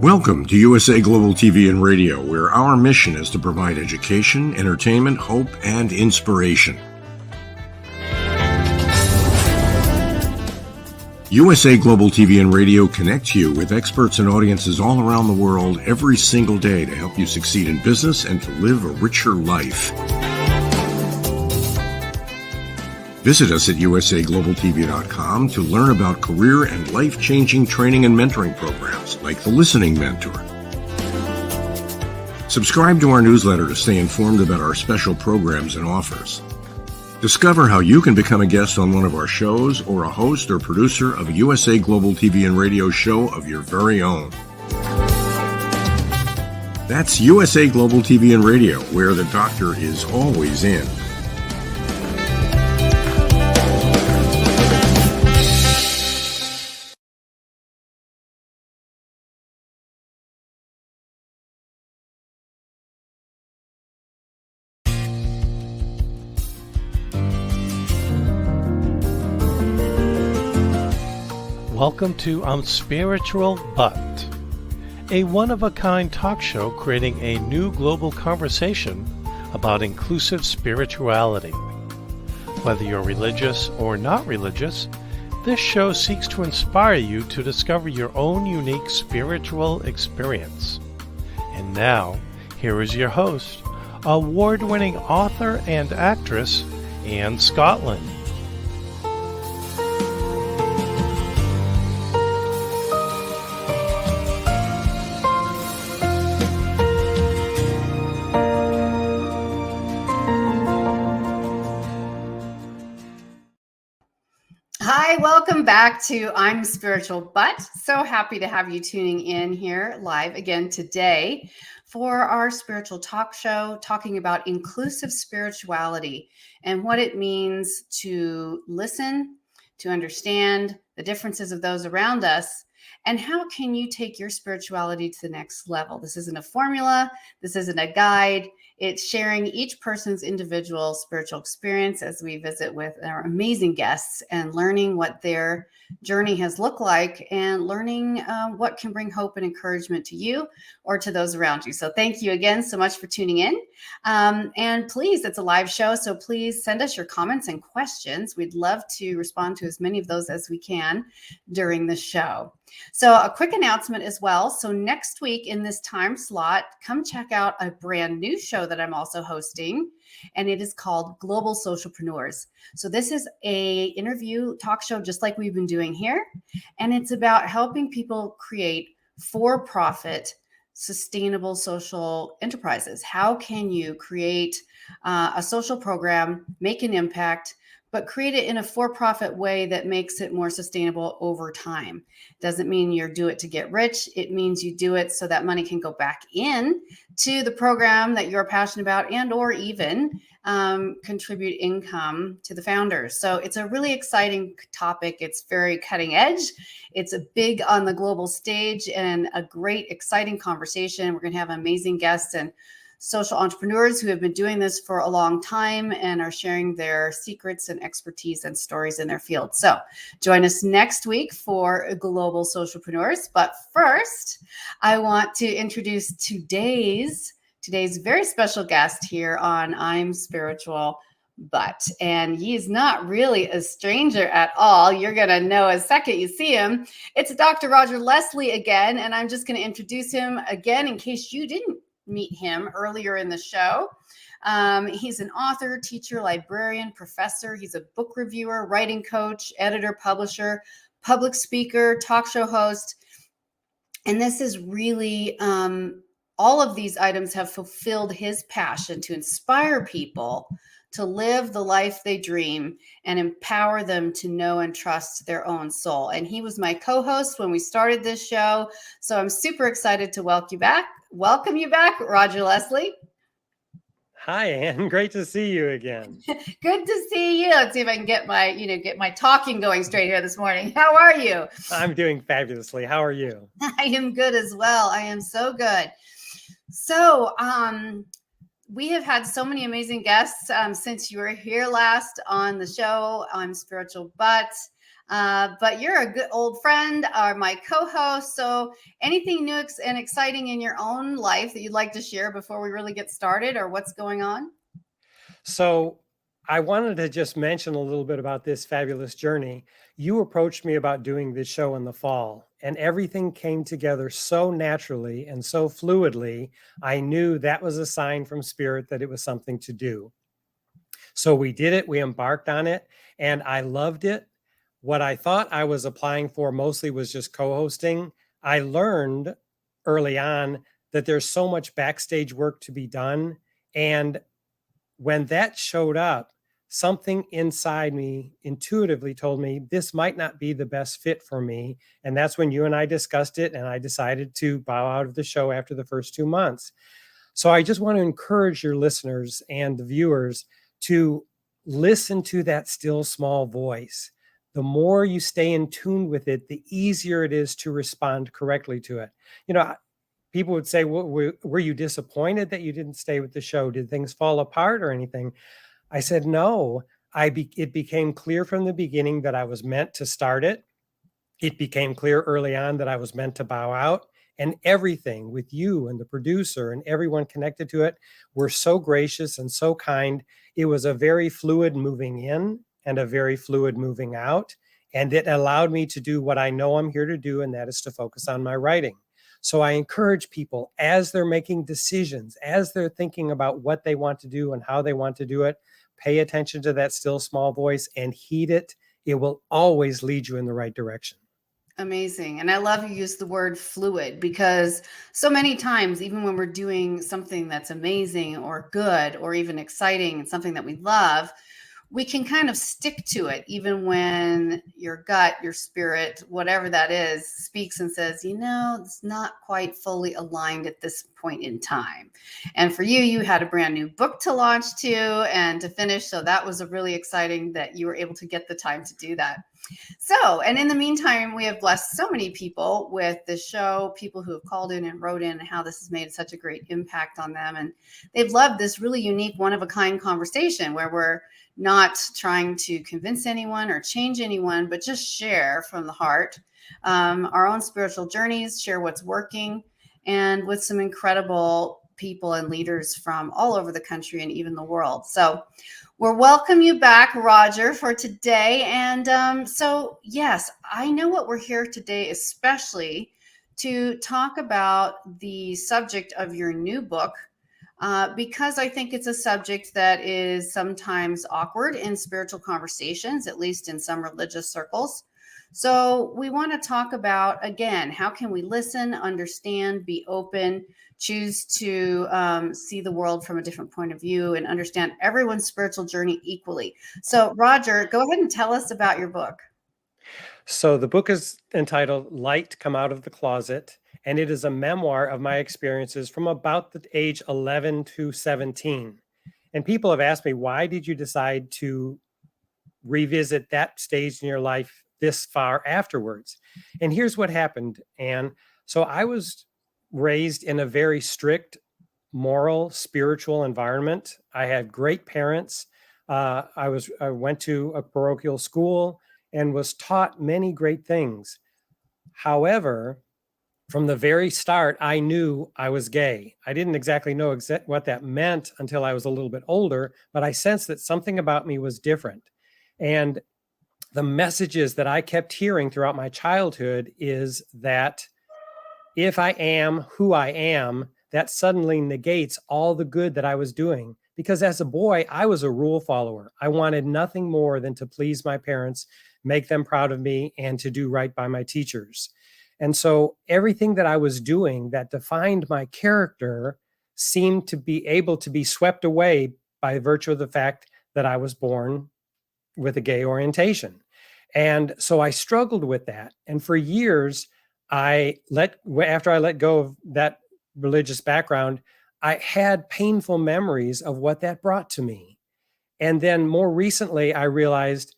Welcome to USA Global TV and Radio, where our mission is to provide education, entertainment, hope, and inspiration. USA Global TV and Radio connects you with experts and audiences all around the world every single day to help you succeed in business and to live a richer life. Visit us at usaglobaltv.com to learn about career and life-changing training and mentoring programs like the Listening Mentor. Subscribe to our newsletter to stay informed about our special programs and offers. Discover how you can become a guest on one of our shows or a host or producer of a USA Global TV and Radio show of your very own. That's USA Global TV and Radio, where the doctor is always in. Welcome to I'm Spiritual But, a one-of-a-kind talk show creating a new global conversation about inclusive spirituality. Whether you're religious or not religious, this show seeks to inspire you to discover your own unique spiritual experience. And now, here is your host, award-winning author and actress, Anne Scottlin. Hi, welcome back to I'm Spiritual But. So happy to have you tuning in here live again today for our spiritual talk show, talking about inclusive spirituality and what it means to listen, to understand the differences of those around us, and how can you take your spirituality to the next level. This isn't a formula. This isn't a guide. It's sharing each person's individual spiritual experience as we visit with our amazing guests and learning what their journey has looked like and learning what can bring hope and encouragement to you or to those around you. So thank you again so much for tuning in. And please, it's a live show, so please send us your comments and questions. We'd love to respond to as many of those as we can during the show. So a quick announcement as well. So next week in this time slot, come check out a brand new show that I'm also hosting, and it is called Global Socialpreneurs. So this is a interview talk show just like we've been doing here, and it's about helping people create for-profit sustainable social enterprises. How can you create a social program, make an impact, but create it in a for-profit way that makes it more sustainable over time? Doesn't mean you do it to get rich. It means you do it so that money can go back in to the program that you're passionate about and or even contribute income to the founders. So it's a really exciting topic. It's very cutting edge. It's a big on the global stage and a great, exciting conversation. We're going to have amazing guests and social entrepreneurs who have been doing this for a long time and are sharing their secrets and expertise and stories in their field. So join us next week for Global Socialpreneurs. But first, I want to introduce today's very special guest here on I'm Spiritual But. And he is not really a stranger at all. You're going to know a second you see him. It's Dr. Roger Leslie again. And I'm just going to introduce him again in case you didn't meet him earlier in the show. He's an author, teacher, librarian, professor. He's a book reviewer, writing coach, editor, publisher, public speaker, talk show host. And this is really, all of these items have fulfilled his passion to inspire people to live the life they dream and empower them to know and trust their own soul. And he was my co-host when we started this show. So I'm super excited to welcome you back, Roger Leslie. Hi, Anne. Great to see you again. Good to see you. Let's see if I can get my talking going straight here this morning. How are you? I'm doing fabulously. How are you? I am good as well. I am so good. So, we have had so many amazing guests since you were here last on the show. I'm Spiritual But. But you're a good old friend, or my co-host. So anything new and exciting in your own life that you'd like to share before we really get started, or what's going on? So I wanted to just mention a little bit about this fabulous journey. You approached me about doing this show in the fall, and everything came together so naturally and so fluidly. I knew that was a sign from Spirit that it was something to do. So we did it, we embarked on it, and I loved it. What I thought I was applying for mostly was just co-hosting. I learned early on that there's so much backstage work to be done. And when that showed up, something inside me intuitively told me this might not be the best fit for me. And that's when you and I discussed it, and I decided to bow out of the show after the first 2 months. So I just want to encourage your listeners and the viewers to listen to that still small voice. The more you stay in tune with it, the easier it is to respond correctly to it. You know, people would say, well, were you disappointed that you didn't stay with the show? Did things fall apart or anything? I said, no. It became clear from the beginning that I was meant to start it. It became clear early on that I was meant to bow out. And everything with you and the producer and everyone connected to it were so gracious and so kind. It was a very fluid moving in and a very fluid moving out. And it allowed me to do what I know I'm here to do, and that is to focus on my writing. So I encourage people, as they're making decisions, as they're thinking about what they want to do and how they want to do it, pay attention to that still small voice and heed it. It will always lead you in the right direction. Amazing. And I love you use the word fluid, because so many times, even when we're doing something that's amazing or good or even exciting and something that we love, we can kind of stick to it, even when your gut, your spirit, whatever that is, speaks and says, it's not quite fully aligned at this point in time. And for you, you had a brand new book to launch too and to finish. So that was really exciting that you were able to get the time to do that. So, and in the meantime, we have blessed so many people with this show, people who have called in and wrote in, and how this has made such a great impact on them. And they've loved this really unique, one-of-a-kind conversation where we're not trying to convince anyone or change anyone, but just share from the heart our own spiritual journeys, share what's working, and with some incredible people and leaders from all over the country and even the world. So we'll welcome you back, Roger, for today. And so, yes, I know what we're here today, especially to talk about the subject of your new book, because I think it's a subject that is sometimes awkward in spiritual conversations, at least in some religious circles. So we want to talk about, again, how can we listen, understand, be open, choose to see the world from a different point of view, and understand everyone's spiritual journey equally. So, Roger, go ahead and tell us about your book. So the book is entitled Light Come Out of the Closet, and it is a memoir of my experiences from about the age 11 to 17. And people have asked me, why did you decide to revisit that stage in your life this far afterwards? And here's what happened, Anne. So I was raised in a very strict, moral, spiritual environment. I had great parents. I went to a parochial school and was taught many great things. However, from the very start, I knew I was gay. I didn't exactly know what that meant until I was a little bit older, but I sensed that something about me was different. And the messages that I kept hearing throughout my childhood is that if I am who I am, that suddenly negates all the good that I was doing. Because as a boy, I was a rule follower. I wanted nothing more than to please my parents, make them proud of me, and to do right by my teachers. And so everything that I was doing that defined my character seemed to be able to be swept away by virtue of the fact that I was born with a gay orientation. And so I struggled with that. And for years, after I let go of that religious background, I had painful memories of what that brought to me. And then more recently, I realized,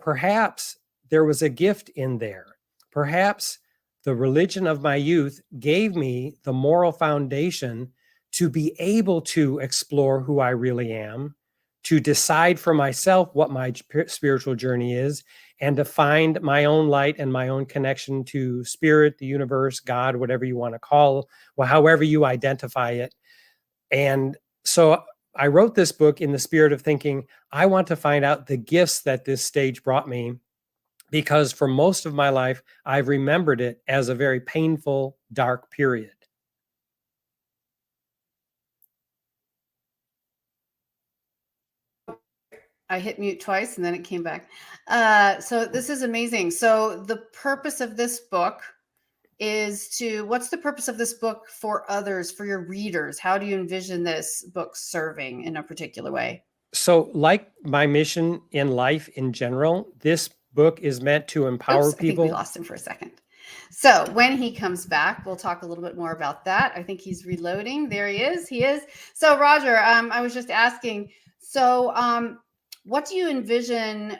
perhaps there was a gift in there. Perhaps the religion of my youth gave me the moral foundation to be able to explore who I really am, to decide for myself what my spiritual journey is, and to find my own light and my own connection to spirit, the universe, God, whatever you want to call, well, however you identify it. And so I wrote this book in the spirit of thinking, I want to find out the gifts that this stage brought me, because for most of my life, I've remembered it as a very painful, dark period. I hit mute twice and then it came back. So this is amazing. So the purpose of this book is what's the purpose of this book for others, for your readers? How do you envision this book serving in a particular way? So, like my mission in life in general, this book is meant to empower Oops, people. I think we lost him for a second. So when he comes back, we'll talk a little bit more about that. I think he's reloading. There he is. He is. So Roger, I was just asking, so what do you envision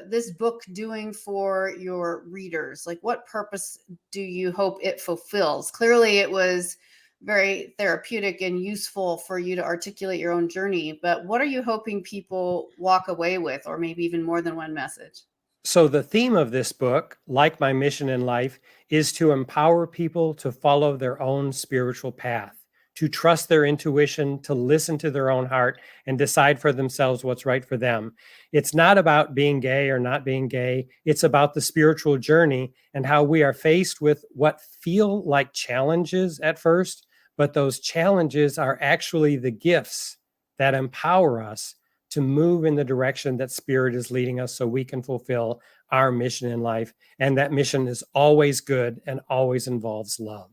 this book doing for your readers? Like, what purpose do you hope it fulfills? Clearly, it was very therapeutic and useful for you to articulate your own journey. But what are you hoping people walk away with, or maybe even more than one message? So the theme of this book, like my mission in life, is to empower people to follow their own spiritual path, to trust their intuition, to listen to their own heart, and decide for themselves what's right for them. It's not about being gay or not being gay. It's about the spiritual journey and how we are faced with what feel like challenges at first, but those challenges are actually the gifts that empower us to move in the direction that Spirit is leading us so we can fulfill our mission in life. And that mission is always good and always involves love.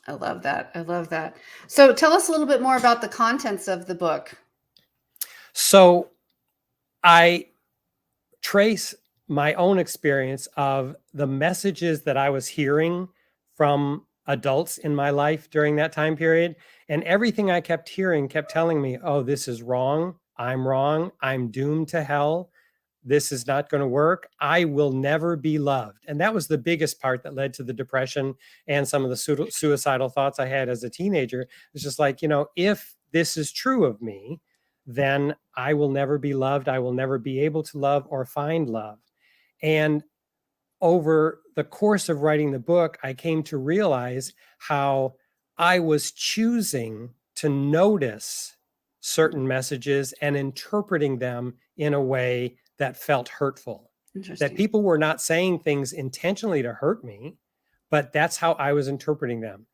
I love that. I love that. So tell us a little bit more about the contents of the book. So I trace my own experience of the messages that I was hearing from adults in my life during that time period. And everything I kept hearing kept telling me, oh, this is wrong. I'm doomed to hell. This is not going to work. I will never be loved. And that was the biggest part that led to the depression and some of the suicidal thoughts I had as a teenager. It's just like, if this is true of me, then I will never be loved. I will never be able to love or find love. And over the course of writing the book, I came to realize how I was choosing to notice certain messages and interpreting them in a way that felt hurtful. That people were not saying things intentionally to hurt me, but that's how I was interpreting them.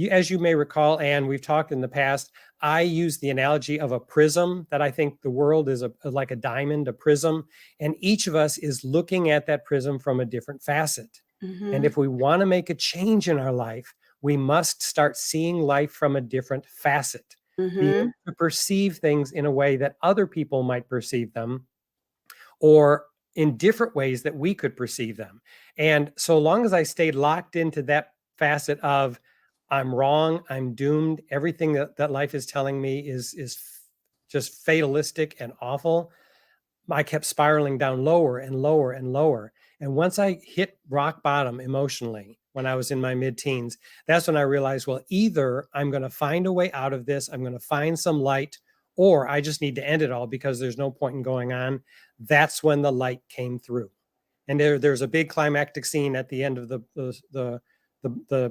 As you may recall, Anne, we've talked in the past, I use the analogy of a prism, that I think the world is like a diamond, a prism, and each of us is looking at that prism from a different facet. Mm-hmm. And if we want to make a change in our life, we must start seeing life from a different facet. Mm-hmm. Be able to perceive things in a way that other people might perceive them, or in different ways that we could perceive them. And so long as I stayed locked into that facet of I'm wrong, I'm doomed, everything that life is telling me is just fatalistic and awful, I kept spiraling down lower and lower and lower. And once I hit rock bottom emotionally, when I was in my mid-teens, that's when I realized, well, either I'm going to find a way out of this, I'm going to find some light, or I just need to end it all because there's no point in going on. That's when the light came through. And there's a big climactic scene at the end of the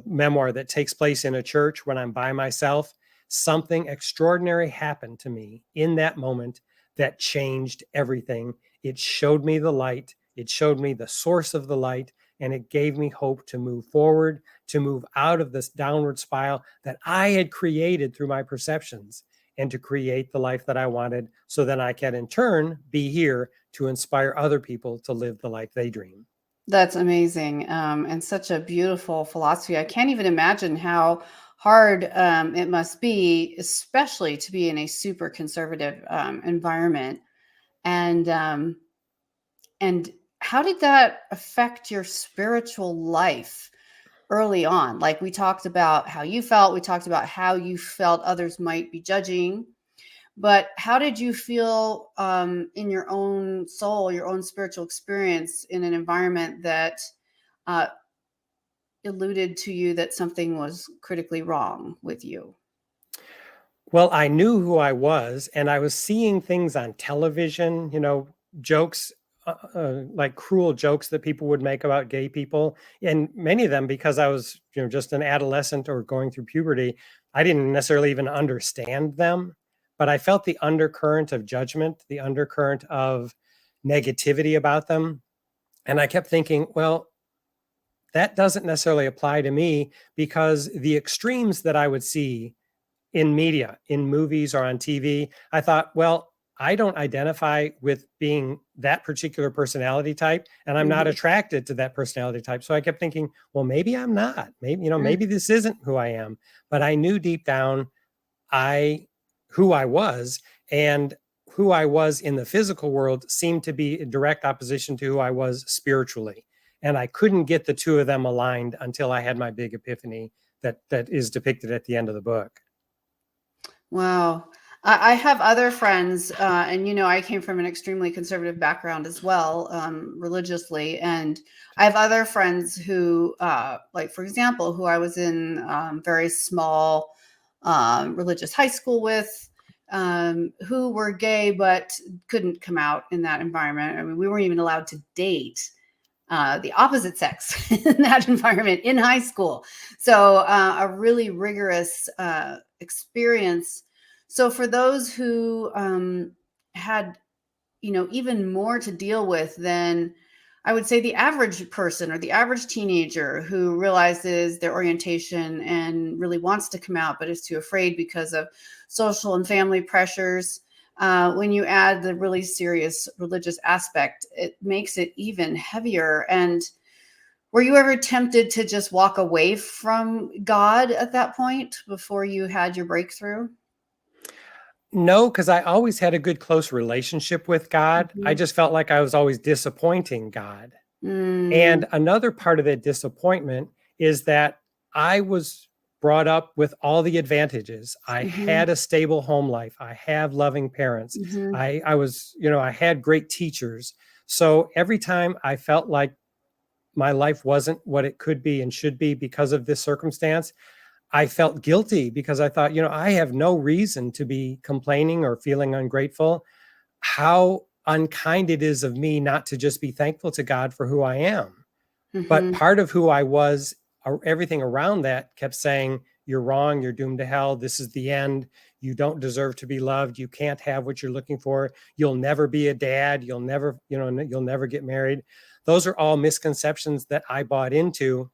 memoir that takes place in a church when I'm by myself. Something extraordinary happened to me in that moment that changed everything. It showed me the light. It showed me the source of the light, and it gave me hope to move forward, to move out of this downward spiral that I had created through my perceptions, and to create the life that I wanted, so that I can in turn be here to inspire other people to live the life they dream. That's amazing, and such a beautiful philosophy. I can't even imagine how hard it must be, especially to be in a super conservative environment. And how did that affect your spiritual life early on? Like, we talked about how you felt, we talked about how you felt others might be judging, but how did you feel in your own soul, your own spiritual experience in an environment that alluded to you that something was critically wrong with you? Well, I knew who I was, and I was seeing things on television, jokes, like cruel jokes that people would make about gay people. And many of them, because I was, just an adolescent or going through puberty, I didn't necessarily even understand them, but I felt the undercurrent of judgment, the undercurrent of negativity about them. And I kept thinking, well, that doesn't necessarily apply to me, because the extremes that I would see in media, in movies or on TV, I thought, well, I don't identify with being that particular personality type, and I'm not Mhm. attracted to that personality type. So I kept thinking, well, maybe I'm not. Maybe, Mm. maybe this isn't who I am. But I knew deep down who I was, and who I was in the physical world seemed to be in direct opposition to who I was spiritually. And I couldn't get the two of them aligned until I had my big epiphany that is depicted at the end of the book. Wow. I have other friends, and I came from an extremely conservative background as well, religiously. And I have other friends who, like, for example, who I was in very small religious high school with, who were gay but couldn't come out in that environment. I mean, we weren't even allowed to date the opposite sex in that environment in high school. So a really rigorous experience. So for those who had, even more to deal with than, I would say, the average person or the average teenager who realizes their orientation and really wants to come out, but is too afraid because of social and family pressures. When you add the really serious religious aspect, it makes it even heavier. And were you ever tempted to just walk away from God at that point before you had your breakthrough? No, because I always had a good, close relationship with God. I Mhm. just felt like I was always disappointing God. Mm, And another part of that disappointment is that I was brought up with all the advantages. I mhm, had a stable home life. I have loving parents. mhm, I was, I had great teachers. So every time I felt like my life wasn't what it could be and should be because of this circumstance, I felt guilty, because I thought, I have no reason to be complaining or feeling ungrateful. How unkind it is of me not to just be thankful to God for who I am. But mhm, part of who I was, everything around that kept saying, you're wrong, you're doomed to hell, this is the end, you don't deserve to be loved, you can't have what you're looking for, you'll never be a dad, you'll never, you'll never get married. Those are all misconceptions that I bought into,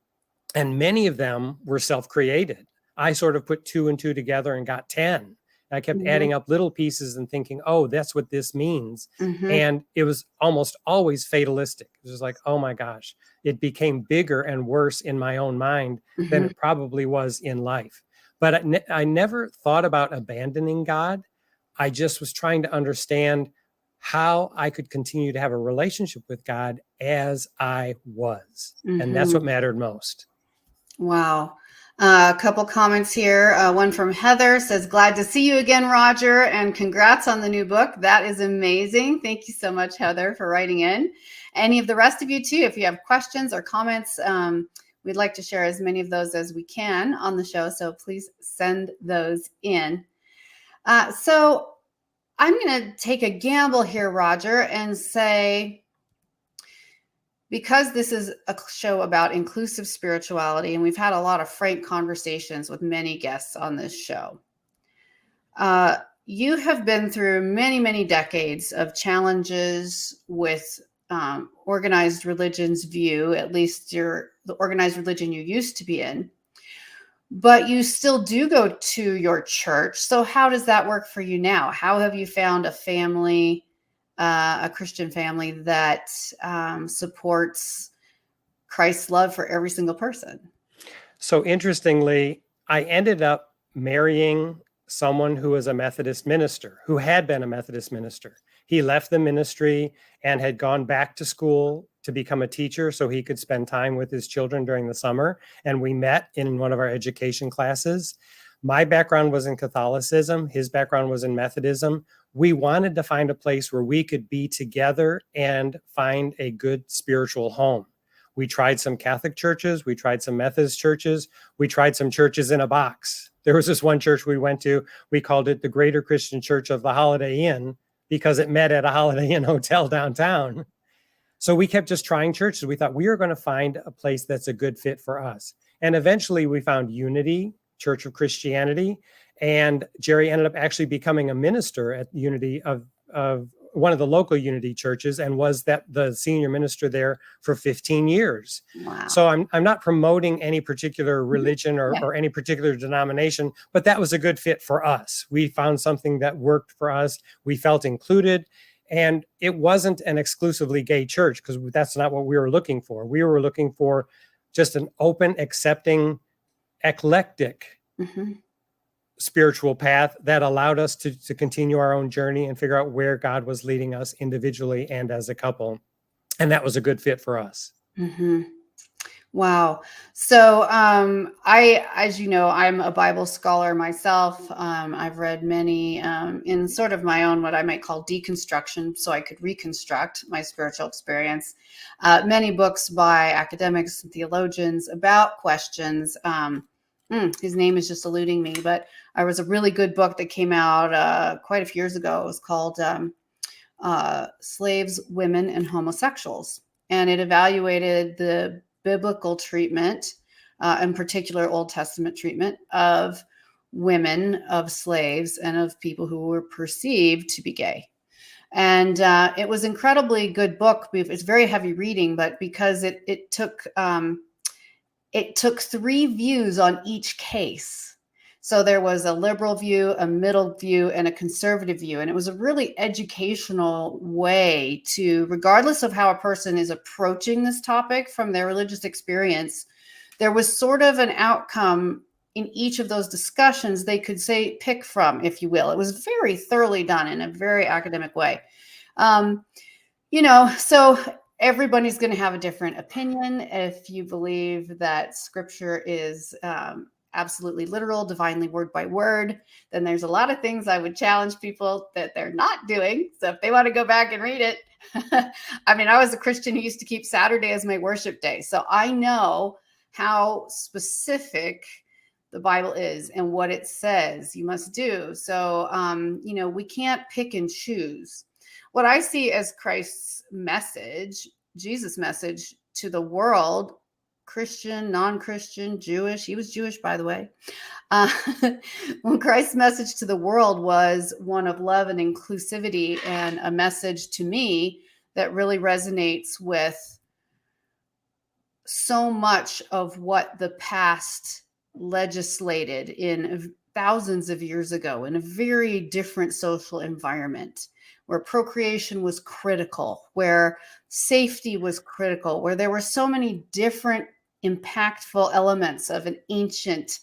and many of them were self-created. I sort of put two and two together and got 10. I kept mhm, adding up little pieces and thinking, oh, that's what this means. mhm, And it was almost always fatalistic. It was just like, oh my gosh, it became bigger and worse in my own mind than mhm, it probably was in life. But I never thought about abandoning God. I just was trying to understand how I could continue to have a relationship with God as I was. And that's what mhm. mattered most. Wow. A couple comments here. One from Heather says, glad to see you again, Roger, and congrats on the new book. That is amazing. Thank you so much, Heather, for writing in. Any of the rest of you, too, if you have questions or comments, we'd like to share as many of those as we can on the show. So please send those in. So I'm going to take a gamble here, Roger, and say, because this is a show about inclusive spirituality, and we've had a lot of frank conversations with many guests on this show, uh, you have been through many, many decades of challenges with organized religion's view, at least the organized religion you used to be in, but you still do go to your church. So how does that work for you now? How have you found a family, a Christian family that supports Christ's love for every single person? So interestingly, I ended up marrying someone who was a Methodist minister, who had been a Methodist minister. He left the ministry and had gone back to school to become a teacher so he could spend time with his children during the summer. And we met in one of our education classes. My background was in Catholicism. His background was in Methodism. We wanted to find a place where we could be together and find a good spiritual home. We tried some Catholic churches. We tried some Methodist churches. We tried some churches in a box. There was this one church we went to, we called it the Greater Christian Church of the Holiday Inn because it met at a Holiday Inn hotel downtown. So we kept just trying churches. We thought we were going to find a place that's a good fit for us. And eventually we found Unity, Church of Christianity. And Jerry ended up actually becoming a minister at Unity of one of the local Unity churches, and was the senior minister there for 15 years. Wow. So I'm not promoting any particular religion or any particular denomination, but that was a good fit for us. We found something that worked for us. We felt included. And it wasn't an exclusively gay church, because that's not what we were looking for. We were looking for just an open, accepting, eclectic spiritual path that allowed us to continue our own journey and figure out where God was leading us individually and as a couple. And that was a good fit for us. Wow. So as you know, I'm a Bible scholar myself. I've read many in sort of my own, what I might call deconstruction, so I could reconstruct my spiritual experience. Many books by academics and theologians about questions. His name is just eluding me, but there was a really good book that came out quite a few years ago. It was called Slaves, Women, and Homosexuals. And it evaluated the biblical treatment, in particular Old Testament treatment of women, of slaves, and of people who were perceived to be gay. And it was an incredibly good book. It's very heavy reading, but because it took 3 views on each case. So there was a liberal view, a middle view, and a conservative view. And it was a really educational way to, regardless of how a person is approaching this topic from their religious experience, there was sort of an outcome in each of those discussions they could pick from, if you will. It was very thoroughly done in a very academic way. So everybody's going to have a different opinion. If you believe that scripture is absolutely literal, divinely word by word, then there's a lot of things I would challenge people that they're not doing. So if they want to go back and read it, I mean, I was a Christian who used to keep Saturday as my worship day. So I know how specific the Bible is and what it says you must do. So, we can't pick and choose. What I see as Christ's message, Jesus' message to the world, Christian, non-Christian, Jewish. He was Jewish, by the way. When Christ's message to the world was one of love and inclusivity, and a message to me that really resonates with so much of what the past legislated in thousands of years ago in a very different social environment, where procreation was critical, where safety was critical, where there were so many different impactful elements of an ancient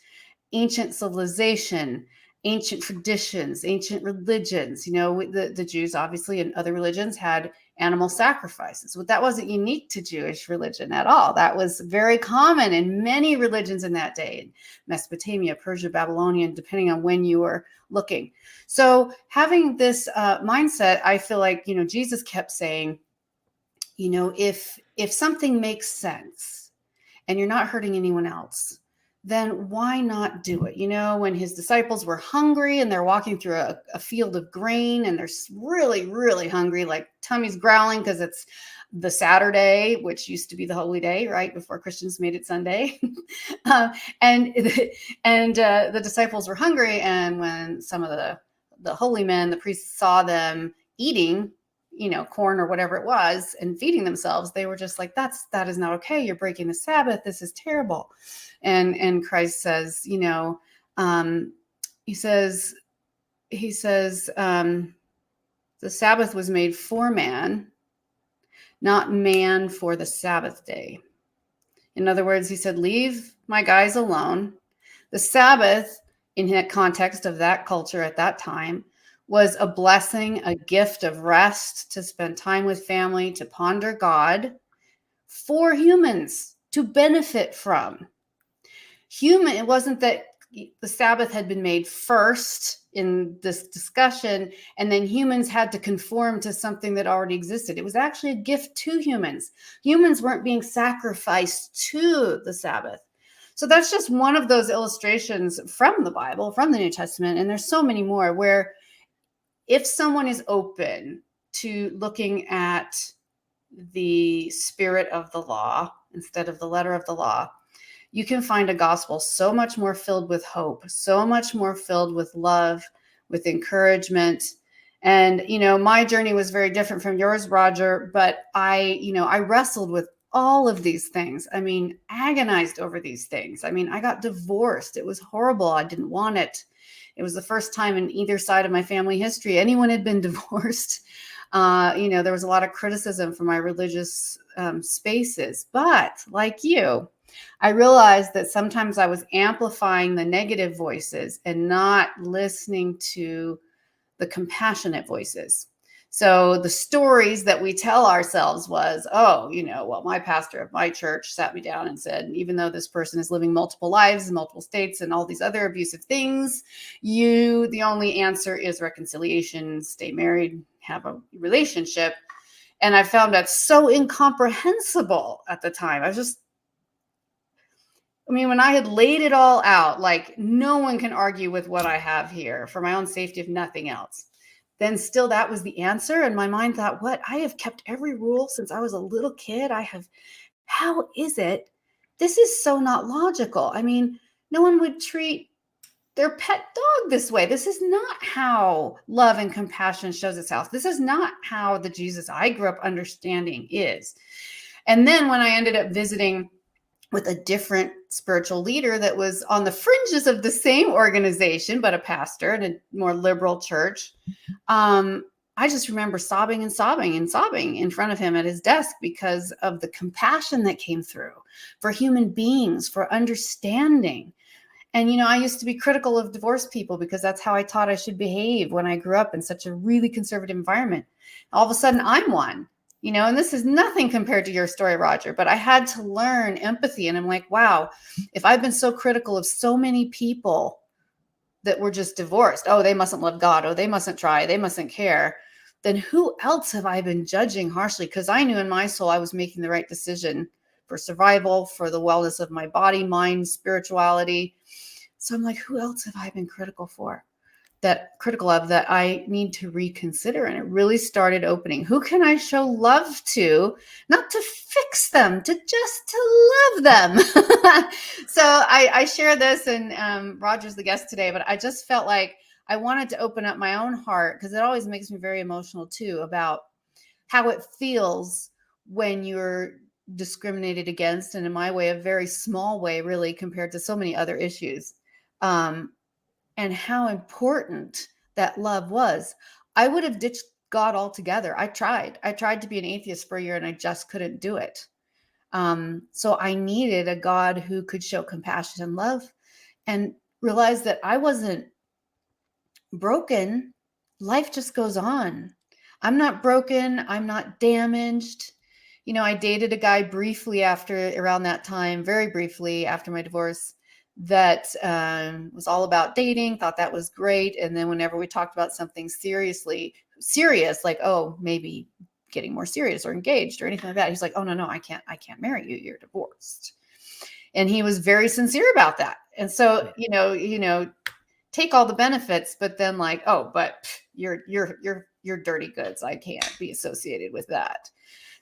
civilization, ancient traditions, ancient religions. The Jews, obviously, and other religions had animal sacrifices. But that wasn't unique to Jewish religion at all. That was very common in many religions in that day, in Mesopotamia, Persia, Babylonian, depending on when you were looking. So having this mindset, I feel like, Jesus kept saying, if something makes sense and you're not hurting anyone else, then why not do it? When his disciples were hungry and they're walking through a field of grain and they're really, really hungry, like tummy's growling because it's the Saturday, which used to be the holy day, right before Christians made it Sunday. And the disciples were hungry. And when some of the holy men, the priests, saw them eating, corn or whatever it was, and feeding themselves, they were just like, that is not okay. You're breaking the Sabbath. This is terrible. And Christ says, he says, the Sabbath was made for man, not man for the Sabbath day. In other words, he said, leave my guys alone. The Sabbath, in that context of that culture at that time, was a blessing, a gift of rest, to spend time with family, to ponder God, for humans to benefit from. It wasn't that the Sabbath had been made first in this discussion, and then humans had to conform to something that already existed. It was actually a gift to humans. Humans weren't being sacrificed to the Sabbath. So that's just one of those illustrations from the Bible, from the New Testament. And there's so many more where if someone is open to looking at the spirit of the law instead of the letter of the law, you can find a gospel so much more filled with hope, so much more filled with love, with encouragement. And, my journey was very different from yours, Roger, but I wrestled with all of these things. I mean, agonized over these things. I mean, I got divorced. It was horrible. I didn't want it. It was the first time in either side of my family history anyone had been divorced. There was a lot of criticism from my religious spaces. But like you, I realized that sometimes I was amplifying the negative voices and not listening to the compassionate voices. So the stories that we tell ourselves was, my pastor of my church sat me down and said, even though this person is living multiple lives in multiple states and all these other abusive things, the only answer is reconciliation, stay married, have a relationship. And I found that so incomprehensible at the time. When I had laid it all out, like no one can argue with what I have here for my own safety, if nothing else, then still that was the answer. And my mind thought, what? I have kept every rule since I was a little kid. How is it? This is so not logical. I mean, no one would treat their pet dog this way. This is not how love and compassion shows itself. This is not how the Jesus I grew up understanding is. And then when I ended up visiting with a different spiritual leader that was on the fringes of the same organization, but a pastor in a more liberal church, I just remember sobbing and sobbing and sobbing in front of him at his desk because of the compassion that came through for human beings, for understanding. And, I used to be critical of divorced people because that's how I thought I should behave when I grew up in such a really conservative environment. All of a sudden, I'm one. And this is nothing compared to your story, Roger, but I had to learn empathy. And I'm like, wow, if I've been so critical of so many people that were just divorced, oh, they mustn't love God, oh, they mustn't try, they mustn't care, then who else have I been judging harshly? Because I knew in my soul I was making the right decision for survival, for the wellness of my body, mind, spirituality. So I'm like, who else have I been critical of that I need to reconsider? And it really started opening. Who can I show love to? Not to fix them, just to love them. So I share this, and Roger's the guest today, but I just felt like I wanted to open up my own heart, because it always makes me very emotional too, about how it feels when you're discriminated against, and in my way, a very small way, really, compared to so many other issues. And how important that love was. I would have ditched God altogether. I tried to be an atheist for a year, and I just couldn't do it. So I needed a God who could show compassion and love, and realize that I wasn't broken. Life just goes on. I'm not broken. I'm not damaged. I dated a guy briefly around that time, very briefly after my divorce, that was all about dating, thought that was great. And then whenever we talked about something serious, like, oh, maybe getting more serious or engaged or anything like that, he's like, oh, no, I can't marry you. You're divorced. And he was very sincere about that. And so, take all the benefits, but then like, oh, but you're dirty goods. I can't be associated with that.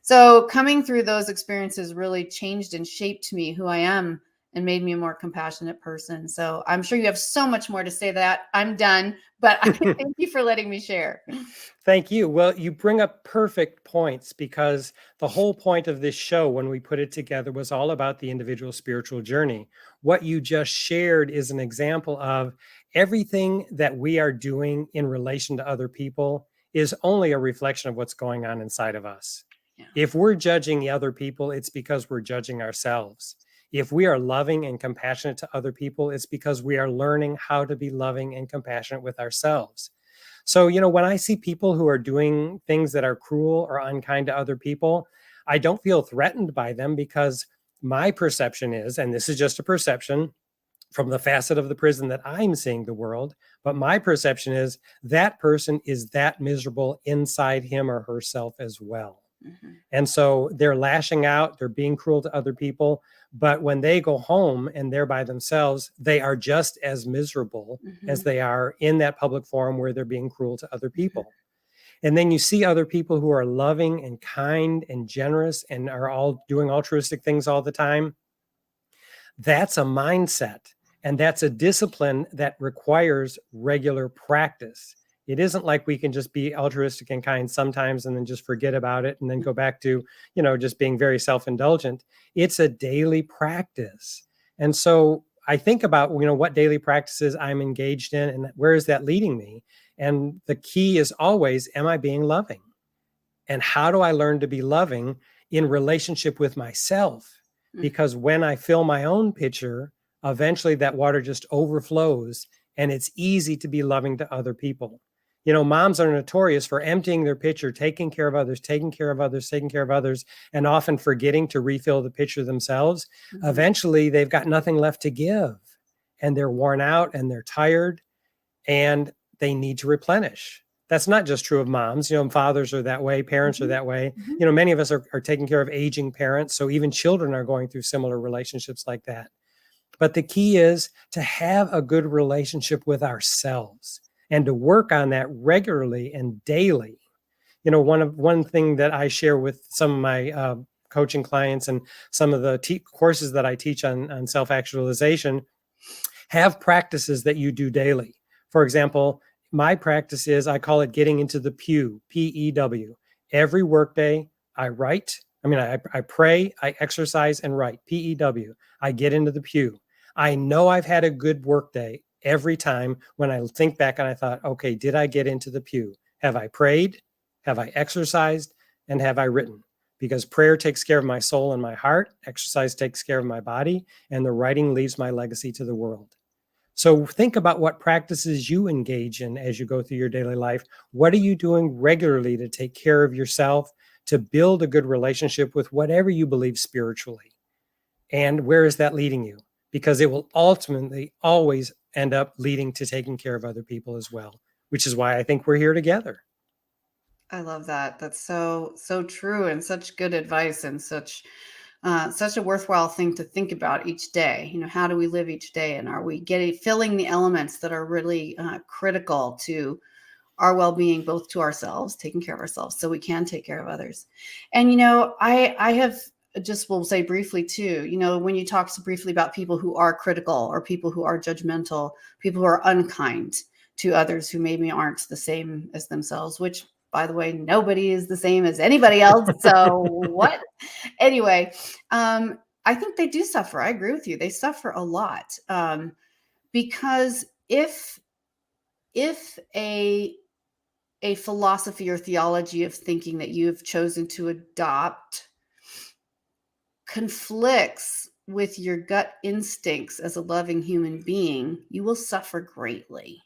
So coming through those experiences really changed and shaped me, who I am, and made me a more compassionate person. So I'm sure you have so much more to say. That I'm done, but I thank you for letting me share. Thank you. Well, you bring up perfect points, because the whole point of this show, when we put it together, was all about the individual spiritual journey. What you just shared is an example of everything that we are doing in relation to other people is only a reflection of what's going on inside of us. Yeah. If we're judging the other people, it's because we're judging ourselves. If we are loving and compassionate to other people, it's because we are learning how to be loving and compassionate with ourselves. So, when I see people who are doing things that are cruel or unkind to other people, I don't feel threatened by them, because my perception is, and this is just a perception from the facet of the prison that I'm seeing the world, but my perception is that person is that miserable inside him or herself as well. Mhm. And so they're lashing out, they're being cruel to other people. But when they go home and they're by themselves, they are just as miserable as Mhm. they are in that public forum where they're being cruel to other Mhm. people. And then you see other people who are loving and kind and generous and are all doing altruistic things all the time. That's a mindset, and that's a discipline that requires regular practice. It isn't like we can just be altruistic and kind sometimes and then just forget about it and then go back to, just being very self-indulgent. It's a daily practice. And so I think about, what daily practices I'm engaged in and where is that leading me? And the key is always, am I being loving? And how do I learn to be loving in relationship with myself? Mhm. Because when I fill my own pitcher, eventually that water just overflows and it's easy to be loving to other people. Moms are notorious for emptying their pitcher, taking care of others, taking care of others, taking care of others, and often forgetting to refill the pitcher themselves. Mhm. Eventually, they've got nothing left to give and they're worn out and they're tired and they need to replenish. That's not just true of moms. Fathers are that way, parents are Mhm. that way. Mhm. Many of us are taking care of aging parents. So even children are going through similar relationships like that. But the key is to have a good relationship with ourselves and to work on that regularly and daily. One thing that I share with some of my coaching clients and some of the courses that I teach on self-actualization, have practices that you do daily. For example, my practice is, I call it getting into the pew, P-E-W. Every workday I write, I pray, I exercise and write, P-E-W. I get into the pew. I know I've had a good workday every time when I think back and I thought, okay, did I get into the pew? Have I prayed? Have I exercised? And have I written? Because prayer takes care of my soul and my heart, exercise takes care of my body, and the writing leaves my legacy to the world. So think about what practices you engage in as you go through your daily life. What are you doing regularly to take care of yourself, to build a good relationship with whatever you believe spiritually? And where is that leading you? Because it will ultimately always end up leading to taking care of other people as well, which is why I think we're here together. I love that. That's so true, and such good advice, and such a worthwhile thing to think about each day. How do we live each day, and are we filling the elements that are really critical to our well-being, both to ourselves, taking care of ourselves, so we can take care of others. And I have just will say briefly too. When you talk so briefly about people who are critical or people who are judgmental, people who are unkind to others who maybe aren't the same as themselves, which, by the way, nobody is the same as anybody else. So what? Anyway, I think they do suffer. I agree with you. They suffer a lot, because if a philosophy or theology of thinking that you've chosen to adopt conflicts with your gut instincts as a loving human being, you will suffer greatly.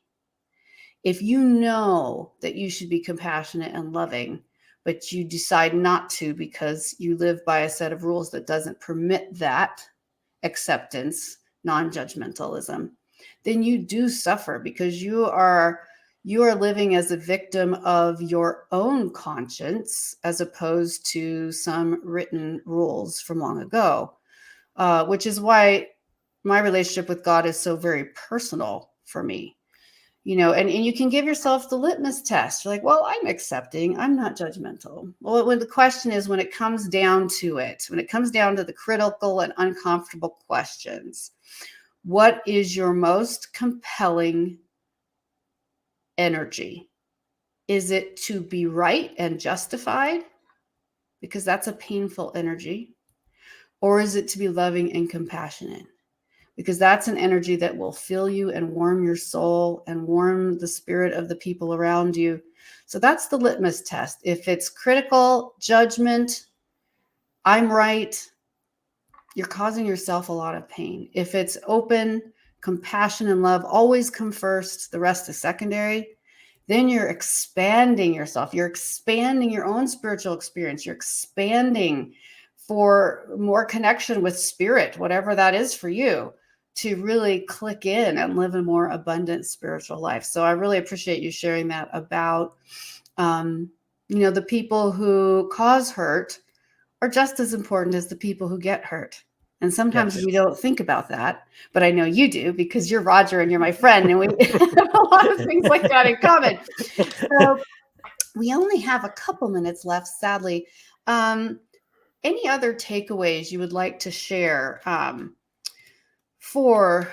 If you know that you should be compassionate and loving, but you decide not to because you live by a set of rules that doesn't permit that acceptance, non-judgmentalism, then you do suffer, because you are living as a victim of your own conscience as opposed to some written rules from long ago, which is why my relationship with God is so very personal for me. And you can give yourself the litmus test. You're like, well, I'm accepting, I'm not judgmental. Well, when the question is, when it comes down to it, when it comes down to the critical and uncomfortable questions, what is your most compelling energy? Is it to be right and justified? Because that's a painful energy. Or is it to be loving and compassionate? Because that's an energy that will fill you and warm your soul and warm the spirit of the people around you. So that's the litmus test. If it's critical, judgment, I'm right, you're causing yourself a lot of pain. If it's open, compassion and love always come first, the rest is secondary, then you're expanding yourself. You're expanding your own spiritual experience. You're expanding for more connection with spirit, whatever that is for you, to really click in and live a more abundant spiritual life. So I really appreciate you sharing that about The people who cause hurt are just as important as the people who get hurt. And sometimes Yes. we don't think about that, but I know you do because you're Roger and you're my friend, and we have a lot of things like that in common. So we only have a couple minutes left, sadly. Any other takeaways you would like to share for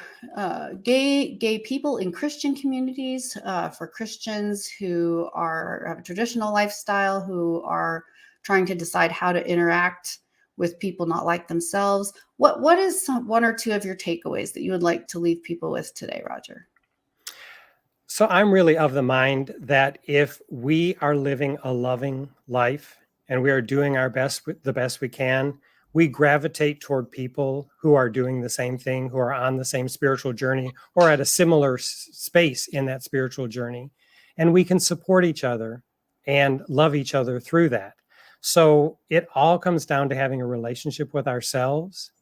gay people in Christian communities, for Christians who have a traditional lifestyle, who are trying to decide how to interact with people not like themselves? What is one or two of your takeaways that you would like to leave people with today, Roger? So I'm really of the mind that if we are living a loving life and we are doing our best, the best we can, we gravitate toward people who are doing the same thing, who are on the same spiritual journey or at a similar space in that spiritual journey. And we can support each other and love each other through that. So it all comes down to having a relationship with ourselves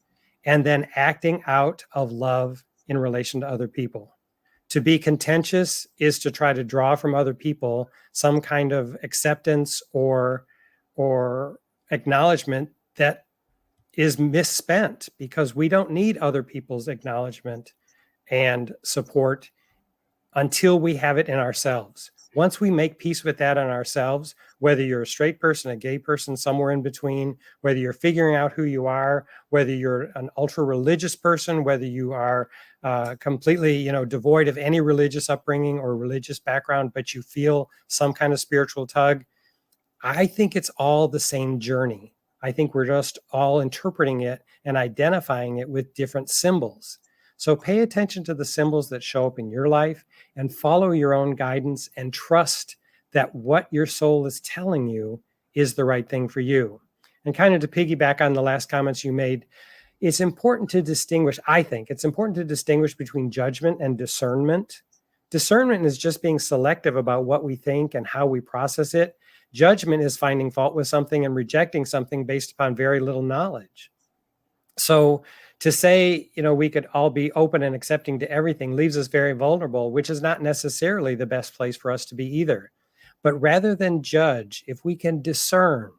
and then acting out of love in relation to other people. To be contentious is to try to draw from other people some kind of acceptance or acknowledgement that is misspent, because we don't need other people's acknowledgement and support until we have it in ourselves. Once we make peace with that in ourselves, whether you're a straight person, a gay person, somewhere in between, whether you're figuring out who you are, whether you're an ultra religious person, whether you are completely, devoid of any religious upbringing or religious background, but you feel some kind of spiritual tug, I think it's all the same journey. I think we're just all interpreting it and identifying it with different symbols. So pay attention to the symbols that show up in your life and follow your own guidance and trust that what your soul is telling you is the right thing for you. And kind of to piggyback on the last comments you made, it's important to distinguish, I think, it's important to distinguish between judgment and discernment. Discernment is just being selective about what we think and how we process it. Judgment is finding fault with something and rejecting something based upon very little knowledge. So to say, we could all be open and accepting to everything leaves us very vulnerable, which is not necessarily the best place for us to be either. But rather than judge, if we can discern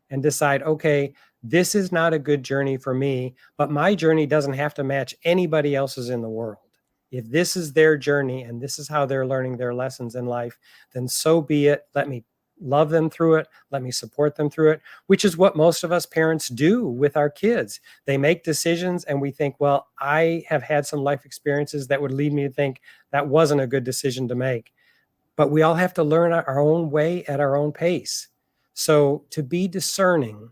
and decide, okay, this is not a good journey for me, but my journey doesn't have to match anybody else's in the world. If this is their journey and this is how they're learning their lessons in life, then so be it. Let me love them through it. Let me support them through it, which is what most of us parents do with our kids. They make decisions and we think, well, I have had some life experiences that would lead me to think that wasn't a good decision to make. But we all have to learn our own way at our own pace. So to be discerning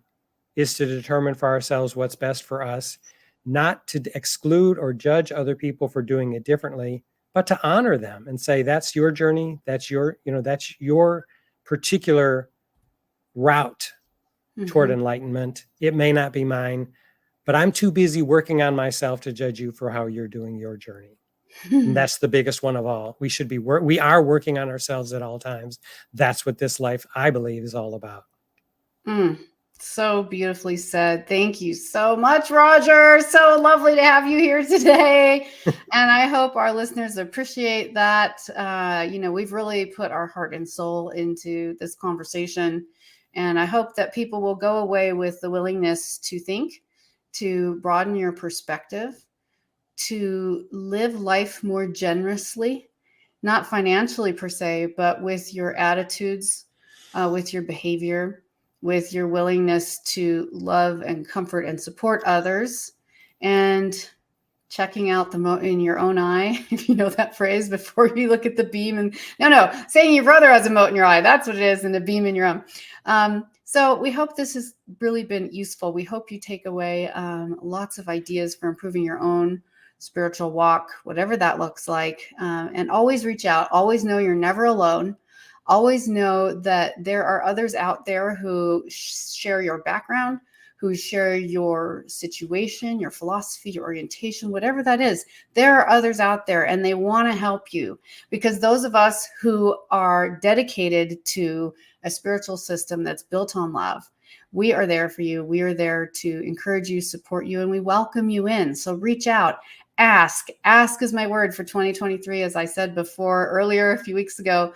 is to determine for ourselves what's best for us, not to exclude or judge other people for doing it differently, but to honor them and say, that's your journey. That's that's your particular route toward enlightenment. It may not be mine, but I'm too busy working on myself to judge you for how you're doing your journey. And that's the biggest one of all. We are working on ourselves at all times. That's what this life, I believe, is all about. So beautifully said. Thank you so much, Roger. So lovely to have you here today. And I hope our listeners appreciate that. We've really put our heart and soul into this conversation. And I hope that people will go away with the willingness to think, to broaden your perspective, to live life more generously, not financially per se, but with your attitudes, with your behavior, with your willingness to love and comfort and support others, and checking out the mote in your own eye, if you know that phrase, before you look at the beam. And saying your brother has a mote in your eye, that's what it is, and a beam in your own. So we hope this has really been useful. We hope you take away lots of ideas for improving your own spiritual walk, whatever that looks like. And always reach out. Always know you're never alone. Always know that there are others out there who share your background, who share your situation, your philosophy, your orientation, whatever that is. There are others out there and they want to help you, because those of us who are dedicated to a spiritual system that's built on love, we are there for you. We are there to encourage you, support you, and we welcome you in. So reach out. Ask is my word for 2023. As I said before earlier, a few weeks ago,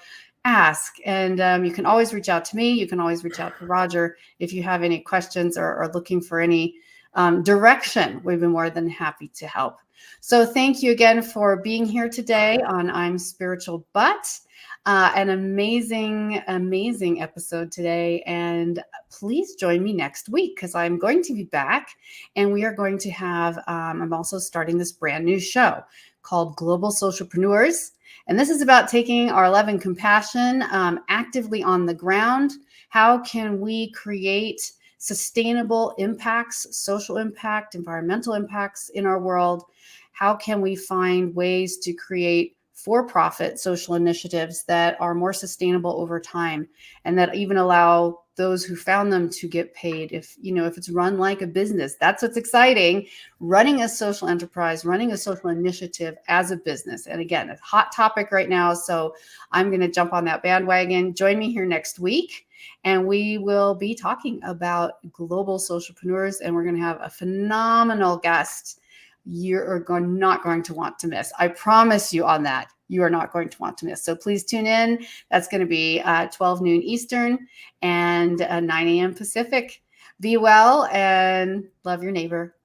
ask. And you can always reach out to me. You can always reach out to Roger if you have any questions or are looking for any direction. We've been more than happy to help. So thank you again for being here today on I'm Spiritual But. An amazing, amazing episode today. And please join me next week because I'm going to be back and we are going to have, I'm also starting this brand new show called Global Socialpreneurs. And this is about taking our love and compassion actively on the ground. How can we create sustainable impacts, social impact, environmental impacts in our world? How can we find ways to create for-profit social initiatives that are more sustainable over time and that even allow those who found them to get paid if it's run like a business? That's what's exciting, running a social enterprise, running a social initiative as a business. And again, a hot topic right now. So I'm going to jump on that bandwagon. Join me here next week. And we will be talking about global socialpreneurs, and we're going to have a phenomenal guest you are not going to want to miss. I promise you on that. You are not going to want to miss. So please tune in. That's going to be 12 noon Eastern and 9 a.m. Pacific. Be well and love your neighbor.